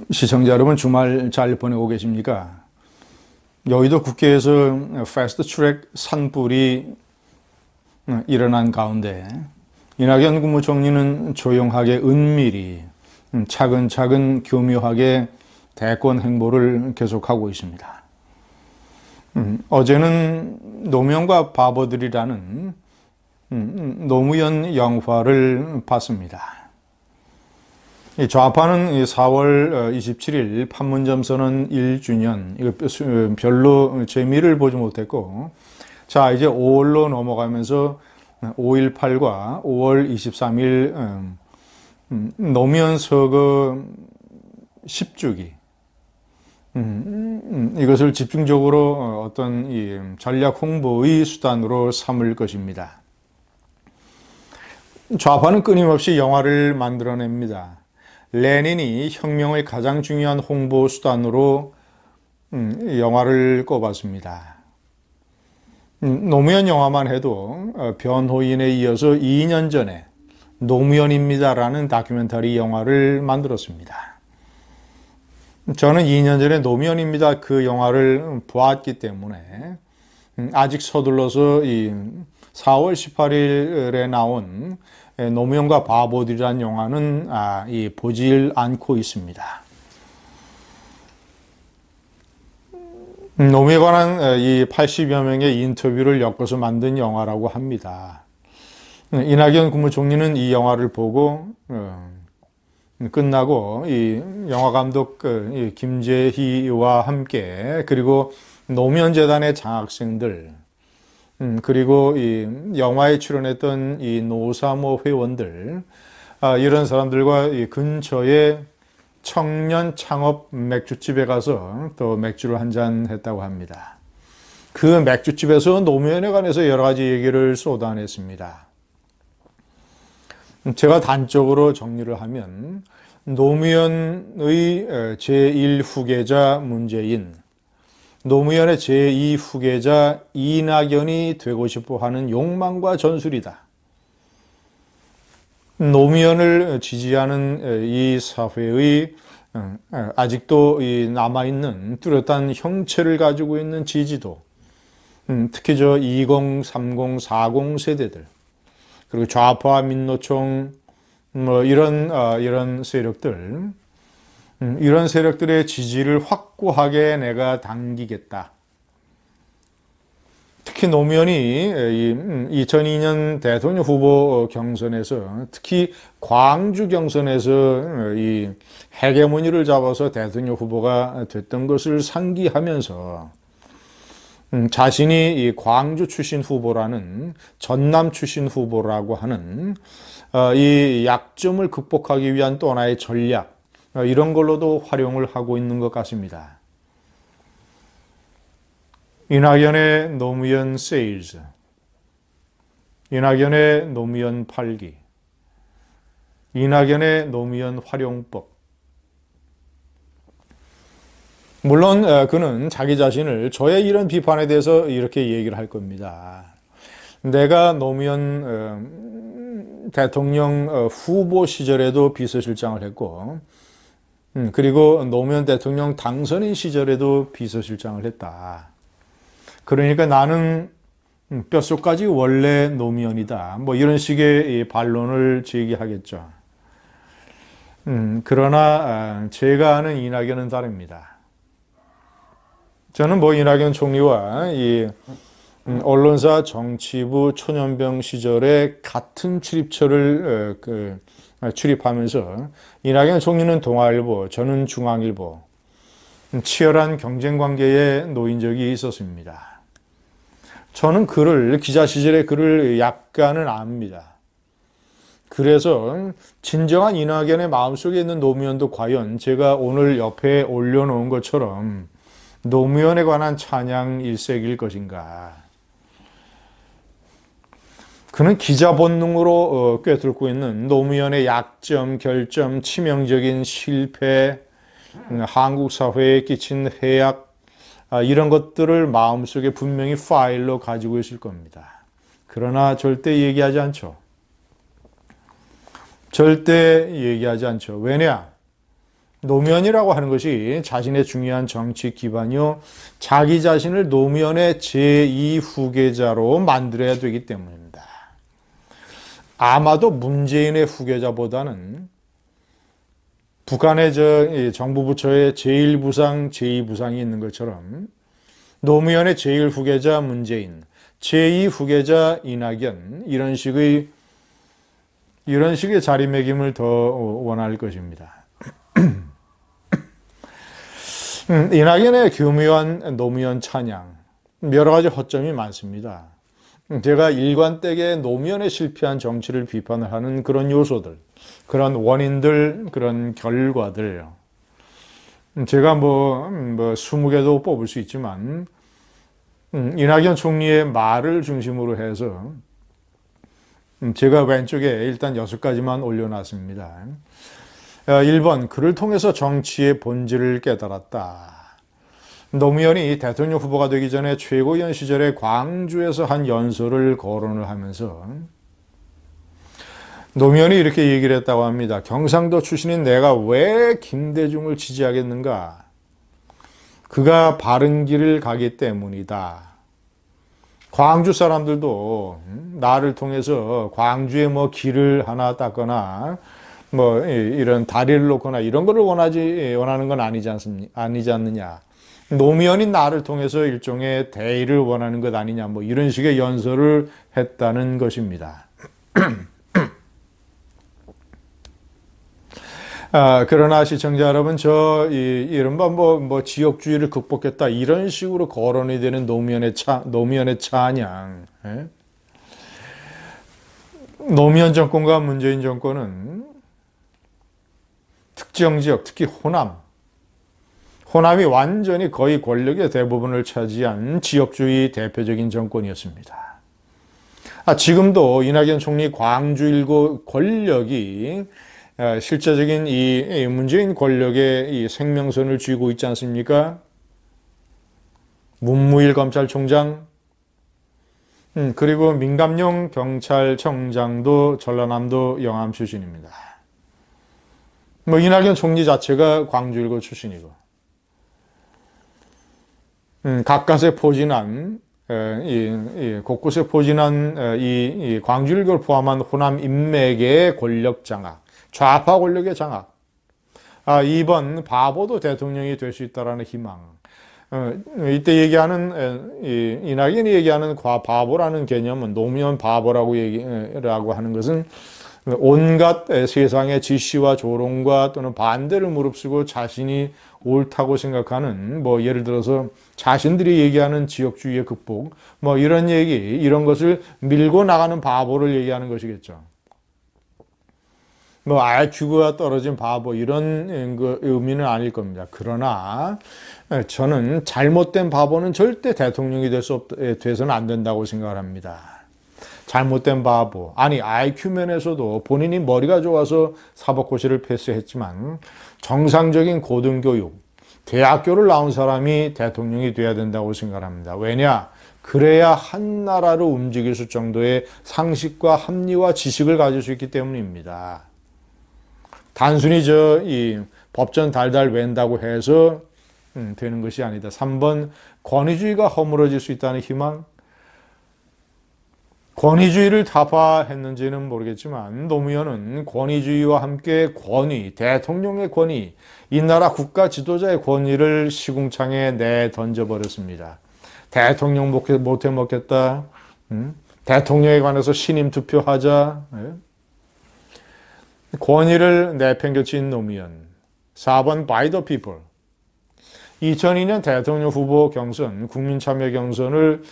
시청자 여러분, 주말 잘 보내고 계십니까? 여의도 국회에서 패스트 트랙 산불이 일어난 가운데 이낙연 국무총리는 조용하게 은밀히 차근차근 교묘하게 대권 행보를 계속하고 있습니다. 어제는 노무현과 바보들이라는 노무현 영화를 봤습니다. 이 좌파는 4월 27일 판문점 선언 1주년, 이거 별로 재미를 보지 못했고, 자, 이제 5월로 넘어가면서 5.18과 5월 23일 노무현 서거 10주기, 이것을 집중적으로 어떤 이 전략 홍보의 수단으로 삼을 것입니다. 좌파는 끊임없이 영화를 만들어냅니다. 레닌이 혁명의 가장 중요한 홍보 수단으로 영화를 꼽았습니다. 노무현 영화만 해도 변호인에 이어서 2년 전에 노무현입니다라는 다큐멘터리 영화를 만들었습니다. 저는 2년 전에 노무현입니다 그 영화를 보았기 때문에 아직 서둘러서 이 4월 18일에 나온 노무현과 바보들이라는 영화는 보질 않고 있습니다. 노무현에 관한 이 80여 명의 인터뷰를 엮어서 만든 영화라고 합니다. 이낙연 국무총리는 이 영화를 보고 끝나고 이 영화 감독 김재희와 함께, 그리고 노무현재단의 장학생들, 그리고 이 영화에 출연했던 이 노사모 회원들, 이런 사람들과 이 근처에 청년 창업 맥주집에 가서 또 맥주를 한잔 했다고 합니다. 그 맥주집에서 노무현에 관해서 여러 가지 얘기를 쏟아냈습니다. 제가 단적으로 정리를 하면 노무현의 제1 후계자 문재인, 노무현의 제2 후계자 이낙연이 되고 싶어 하는 욕망과 전술이다. 노무현을 지지하는 이 사회의 아직도 남아있는 뚜렷한 형체를 가지고 있는 지지도, 특히 20, 30, 40 세대들, 그리고 좌파 민노총 이런 세력들, 이런 세력들의 지지를 확고하게 내가 당기겠다. 특히 노무현이 2002년 대통령 후보 경선에서, 특히 광주 경선에서 이 헤게모니를 잡아서 대통령 후보가 됐던 것을 상기하면서 자신이 이 광주 출신 후보라는, 전남 출신 후보라고 하는 이 약점을 극복하기 위한 또 하나의 전략, 이런 걸로도 활용을 하고 있는 것 같습니다. 이낙연의 노무현 세일즈, 이낙연의 노무현 팔기, 이낙연의 노무현 활용법. 물론 그는 자기 자신을 저의 이런 비판에 대해서 이렇게 얘기를 할 겁니다. 내가 노무현 대통령 후보 시절에도 비서실장을 했고, 그리고 노무현 대통령 당선인 시절에도 비서실장을 했다. 그러니까 나는 뼛속까지 원래 노무현이다. 뭐 이런 식의 반론을 제기하겠죠. 그러나 제가 아는 이낙연은 다릅니다. 저는 이낙연 총리와 이 언론사 정치부 초년병 시절에 같은 출입처를 출입하면서 이낙연 총리는 동아일보, 저는 중앙일보, 치열한 경쟁 관계에 놓인 적이 있었습니다. 저는 기자 시절에 글을 약간은 압니다. 그래서 진정한 이낙연의 마음속에 있는 노무현도 과연 제가 오늘 옆에 올려놓은 것처럼 노무현에 관한 찬양 일색일 것인가. 그는 기자 본능으로 꿰뚫고 있는 노무현의 약점, 결점, 치명적인 실패, 한국 사회에 끼친 해악, 이런 것들을 마음속에 분명히 파일로 가지고 있을 겁니다. 그러나 절대 얘기하지 않죠. 절대 얘기하지 않죠. 왜냐? 노무현이라고 하는 것이 자신의 중요한 정치 기반이요, 자기 자신을 노무현의 제2 후계자로 만들어야 되기 때문입니다. 아마도 문재인의 후계자보다는 북한의 정부 부처의 제1부상, 제2부상이 있는 것처럼 노무현의 제1후계자 문재인, 제2후계자 이낙연, 이런 식의 자리매김을 더 원할 것입니다. 이낙연의 교묘한 노무현 찬양, 여러 가지 허점이 많습니다. 제가 일관되게 노무현의 실패한 정치를 비판을 하는 그런 요소들, 그런 원인들, 그런 결과들, 제가 20개도 뽑을 수 있지만, 이낙연 총리의 말을 중심으로 해서 제가 왼쪽에 일단 6가지만 올려놨습니다. 1번, 그를 통해서 정치의 본질을 깨달았다. 노무현이 대통령 후보가 되기 전에 최고위원 시절에 광주에서 한 연설을 거론을 하면서 노무현이 이렇게 얘기를 했다고 합니다. 경상도 출신인 내가 왜 김대중을 지지하겠는가? 그가 바른 길을 가기 때문이다. 광주 사람들도 나를 통해서 광주에 길을 하나 닦거나 이런 다리를 놓거나 이런 거를 원하는 건 아니지 않느냐. 노무현이 나를 통해서 일종의 대의를 원하는 것 아니냐. 이런 식의 연설을 했다는 것입니다. 그러나 시청자 여러분, 이른바 지역주의를 극복했다, 이런 식으로 거론이 되는 노무현의 찬양. 예? 노무현 정권과 문재인 정권은 특정 지역, 특히 호남이 완전히 거의 권력의 대부분을 차지한 지역주의 대표적인 정권이었습니다. 지금도 이낙연 총리 광주 1구 권력이 실제적인 이 문재인 권력의 이 생명선을 쥐고 있지 않습니까? 문무일 검찰총장, 그리고 민감용 경찰청장도 전라남도 영암 출신입니다. 이낙연 총리 자체가 광주 1구 출신이고, 가까스에 포진한, 곳곳에 포진한 이 광주 1구를 포함한 호남 인맥의 권력 장악, 좌파 권력의 장악. 2번, 바보도 대통령이 될 수 있다라는 희망. 이때 이낙연이 얘기하는 바보라는 개념은, 노무현 바보라고 하는 것은 온갖 세상의 지시와 조롱과 또는 반대를 무릅쓰고 자신이 옳다고 생각하는, 예를 들어서 자신들이 얘기하는 지역주의의 극복, 이런 것을 밀고 나가는 바보를 얘기하는 것이겠죠. IQ가 떨어진 바보, 이런 의미는 아닐 겁니다. 그러나 저는 잘못된 바보는 절대 대통령이 돼서는 안 된다고 생각을 합니다. 잘못된 바보, IQ 면에서도 본인이 머리가 좋아서 사법고시를 패스했지만 정상적인 고등교육, 대학교를 나온 사람이 대통령이 돼야 된다고 생각합니다. 왜냐? 그래야 한 나라를 움직일 수 정도의 상식과 합리와 지식을 가질 수 있기 때문입니다. 단순히 이 법전 달달 웬다고 해서 되는 것이 아니다. 3번, 권위주의가 허물어질 수 있다는 희망. 권위주의를 타파했는지는 모르겠지만 노무현은 권위주의와 함께 대통령의 권위, 이 나라 국가 지도자의 권위를 시궁창에 내던져버렸습니다. 대통령 못 해먹겠다. 대통령에 관해서 신임 투표하자. 권위를 내팽겨친 노무현. 4번, by the people. 2002년 대통령 후보 경선, 국민참여 경선을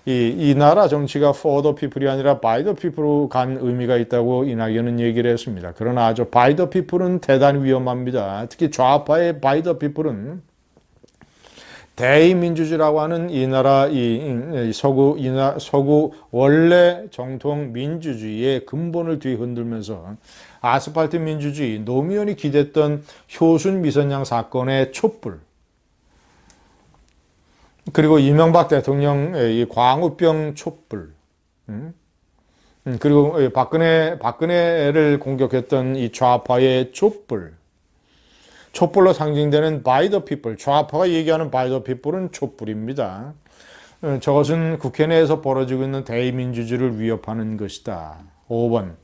이 나라 정치가 for the people이 아니라 by the people로 간 의미가 있다고 이낙연은 얘기를 했습니다. 그러나 by the people은 대단히 위험합니다. 특히 좌파의 by the people은 대의민주주의라고 하는 이 나라 서구 원래 정통 민주주의의 근본을 뒤흔들면서 아스팔트 민주주의, 노무현이 기댔던 효순 미선양 사건의 촛불, 그리고 이명박 대통령의 이 광우병 촛불, 그리고 박근혜를 공격했던 이 좌파의 촛불, 촛불로 상징되는 by the people, 좌파가 얘기하는 by the people은 촛불입니다. 저것은 국회 내에서 벌어지고 있는 대의민주주의를 위협하는 것이다. 5번,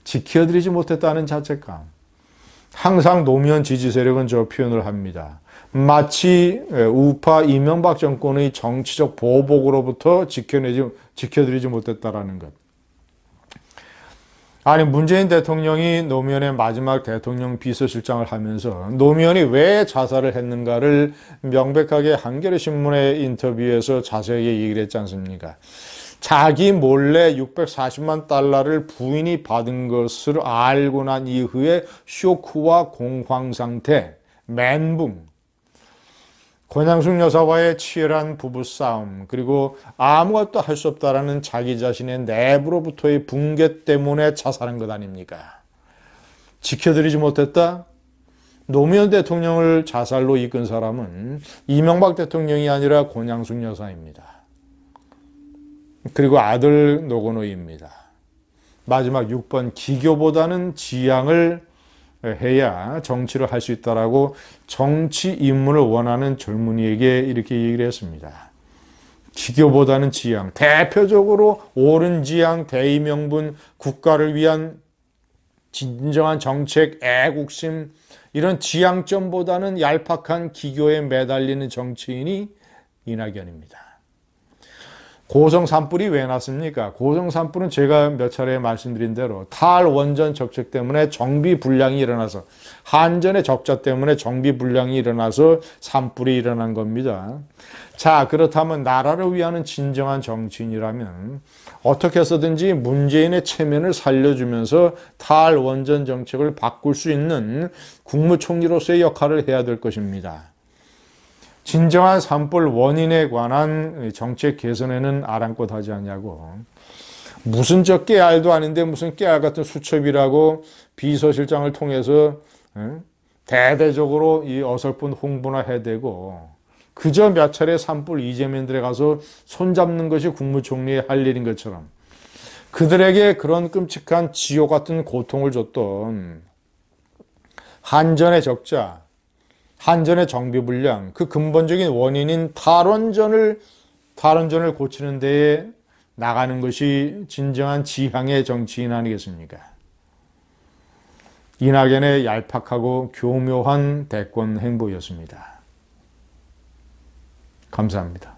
지켜드리지 못했다는 자책감. 항상 노무현 지지 세력은 저 표현을 합니다. 마치 우파 이명박 정권의 정치적 보복으로부터 지켜드리지 못했다라는 것. 아니, 문재인 대통령이 노무현의 마지막 대통령 비서실장을 하면서 노무현이 왜 자살을 했는가를 명백하게 한겨레신문의 인터뷰에서 자세하게 얘기를 했지 않습니까? 자기 몰래 640만 달러를 부인이 받은 것을 알고 난 이후에 쇼크와 공황 상태, 멘붕, 권양숙 여사와의 치열한 부부싸움, 그리고 아무것도 할 수 없다라는 자기 자신의 내부로부터의 붕괴 때문에 자살한 것 아닙니까? 지켜드리지 못했다? 노무현 대통령을 자살로 이끈 사람은 이명박 대통령이 아니라 권양숙 여사입니다. 그리고 아들 노건호입니다. 마지막 6번, 기교보다는 지향을 해야 정치를 할 수 있다라고 정치 입문을 원하는 젊은이에게 이렇게 얘기를 했습니다. 기교보다는 지향, 대표적으로 옳은 지향, 대의 명분, 국가를 위한 진정한 정책, 애국심, 이런 지향점보다는 얄팍한 기교에 매달리는 정치인이 이낙연입니다. 고성 산불이 왜 났습니까? 고성 산불은 제가 몇 차례 말씀드린 대로 탈원전 적책 때문에 정비 불량이 일어나서, 한전의 적자 때문에 정비 불량이 일어나서 산불이 일어난 겁니다. 자, 그렇다면 나라를 위하는 진정한 정치인이라면 어떻게 해서든지 문재인의 체면을 살려주면서 탈원전 정책을 바꿀 수 있는 국무총리로서의 역할을 해야 될 것입니다. 진정한 산불 원인에 관한 정책 개선에는 아랑곳 하지 않냐고. 무슨 저 깨알도 아닌데 무슨 깨알 같은 수첩이라고 비서실장을 통해서 대대적으로 이 어설픈 홍보나 해대고, 그저 몇 차례 산불 이재민들에 가서 손잡는 것이 국무총리의 할 일인 것처럼 그들에게 그런 끔찍한 지옥 같은 고통을 줬던 한전의 적자, 한전의 정비불량, 그 근본적인 원인인 탈원전을 고치는 데에 나가는 것이 진정한 지향의 정치인 아니겠습니까? 이낙연의 얄팍하고 교묘한 대권 행보였습니다. 감사합니다.